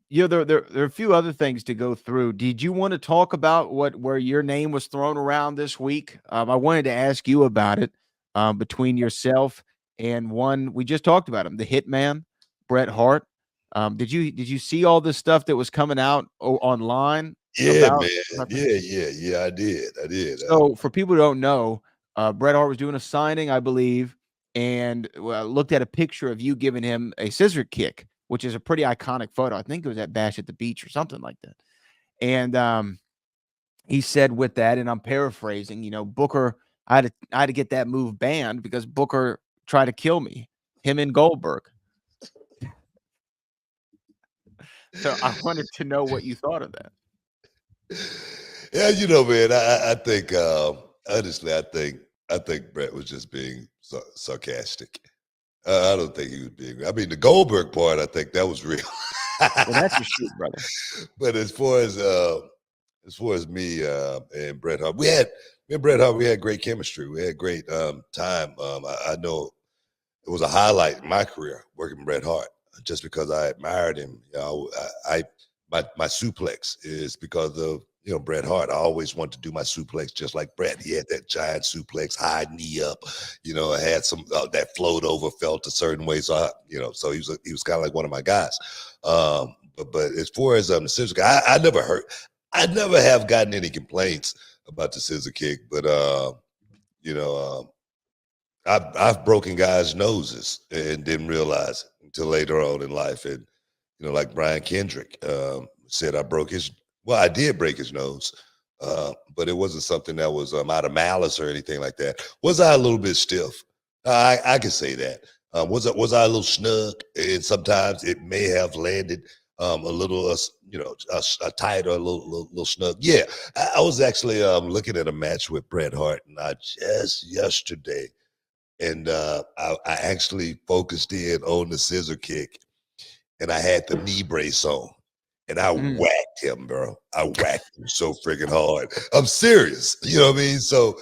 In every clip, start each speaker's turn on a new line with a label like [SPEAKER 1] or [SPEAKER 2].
[SPEAKER 1] There are a few other things to go through. Did you want to talk about where your name was thrown around this week? I wanted to ask you about it. Between yourself and one we just talked about him, the Hitman, Bret Hart. Did you see all this stuff that was coming out online
[SPEAKER 2] Yeah,
[SPEAKER 1] about?
[SPEAKER 2] man. Yeah. I did.
[SPEAKER 1] So for people who don't know, Bret Hart was doing a signing, I believe, and looked at a picture of you giving him a scissor kick, which is a pretty iconic photo. I think it was at Bash at the Beach or something like that. And he said with that, and I'm paraphrasing, Booker, I had to get that move banned because Booker tried to kill me, him and Goldberg. So I wanted to know what you thought of that.
[SPEAKER 2] Yeah, man, I think honestly, I think Brett was just being sarcastic. I don't think he was being. I mean, the Goldberg part, I think that was real.
[SPEAKER 1] Well, that's the shoot, brother.
[SPEAKER 2] But as far as me and Bret Hart, me and Bret Hart, we had great chemistry. We had great time. I know it was a highlight in my career working with Bret Hart, just because I admired him. My suplex is because of Bret Hart. I always wanted to do my suplex just like Bret. He had that giant suplex, high knee up. I had some that flowed over, felt a certain way. So so he was kind of like one of my guys. But as far as the scissor kick, I never have gotten any complaints about the scissor kick. But you know, I've broken guys' noses and didn't realize it until later on in life. And like Brian Kendrick said, I did break his nose, but it wasn't something that was out of malice or anything like that. Was I a little bit stiff? I can say that. Was I a little snug? And sometimes it may have landed a little, a tight or a little snug. Yeah, I was actually looking at a match with Bret Hart, and I just yesterday, and I actually focused in on the scissor kick, and I had the knee brace on, and I
[SPEAKER 1] Mm.
[SPEAKER 2] whacked him, bro. I whacked him so freaking hard. I'm serious. You know what I mean? So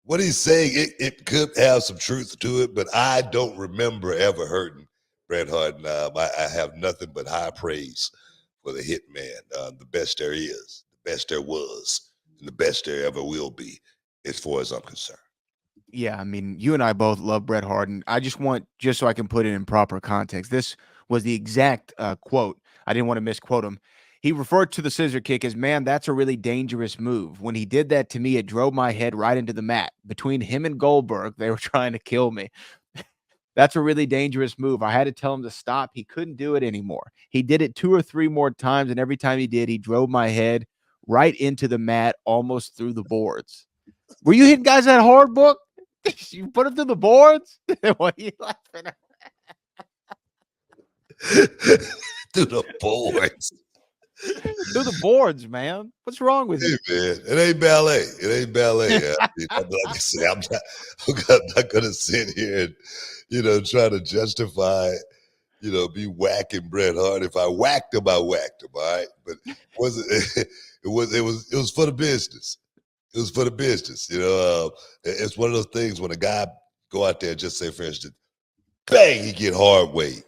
[SPEAKER 2] what he's saying, it could have some truth to it, but I don't remember ever hurting Bret Hart. And I have nothing but high praise for the Hitman, the best there is, the best there was, and the best there ever will be, as far as I'm concerned.
[SPEAKER 1] Yeah, I mean, you and I both love Bret Hart, and just so I can put it in proper context. This was the exact quote. I didn't want to misquote him. He referred to the scissor kick as, "Man, that's a really dangerous move. When he did that to me, it drove my head right into the mat. Between him and Goldberg, they were trying to kill me. That's a really dangerous move. I had to tell him to stop. He couldn't do it anymore. He did it 2 or 3 more times, and every time he did, he drove my head right into the mat, almost through the boards." Were you hitting guys that hard, Book? You put him through the boards? What are you laughing at?
[SPEAKER 2] To the boards.
[SPEAKER 1] Through the boards, man. What's wrong with
[SPEAKER 2] Hey,
[SPEAKER 1] you?
[SPEAKER 2] man, it ain't ballet. It ain't ballet. Like I said, I'm not gonna sit here and try to justify be whacking Bret Hart. If I whacked him, I whacked him. All right, but it wasn't. It was for the business. It was for the business. It's one of those things when a guy go out there and just say, for instance, bang, he get hard weight.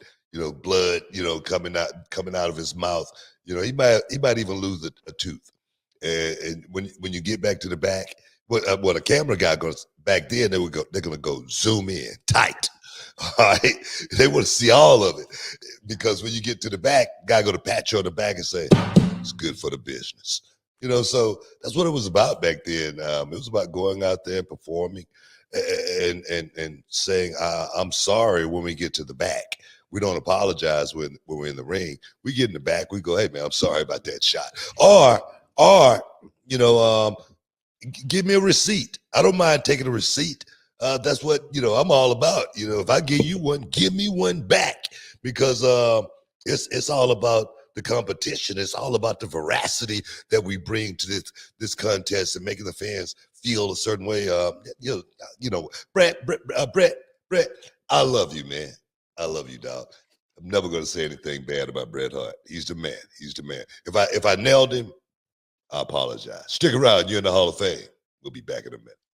[SPEAKER 2] Blood. Coming out of his mouth. He might even lose a tooth. And when you get back to the back, what a camera guy goes back then, they're gonna go zoom in tight. All right, they want to see all of it, because when you get to the back, guy going to pat you on the back and say it's good for the business. So that's what it was about back then. It was about going out there and performing, and saying I'm sorry when we get to the back. We don't apologize when we're in the ring. We get in the back, we go, hey man, I'm sorry about that shot. Or you know, um, give me a receipt. I don't mind taking a receipt. That's what I'm all about. If I give you one, give me one back, because it's all about the competition. It's all about the veracity that we bring to this contest, and making the fans feel a certain way. Brett, I love you, man. I love you, dog. I'm never going to say anything bad about Bret Hart. He's the man. He's the man. If I nailed him, I apologize. Stick around. You're in the Hall of Fame. We'll be back in a minute.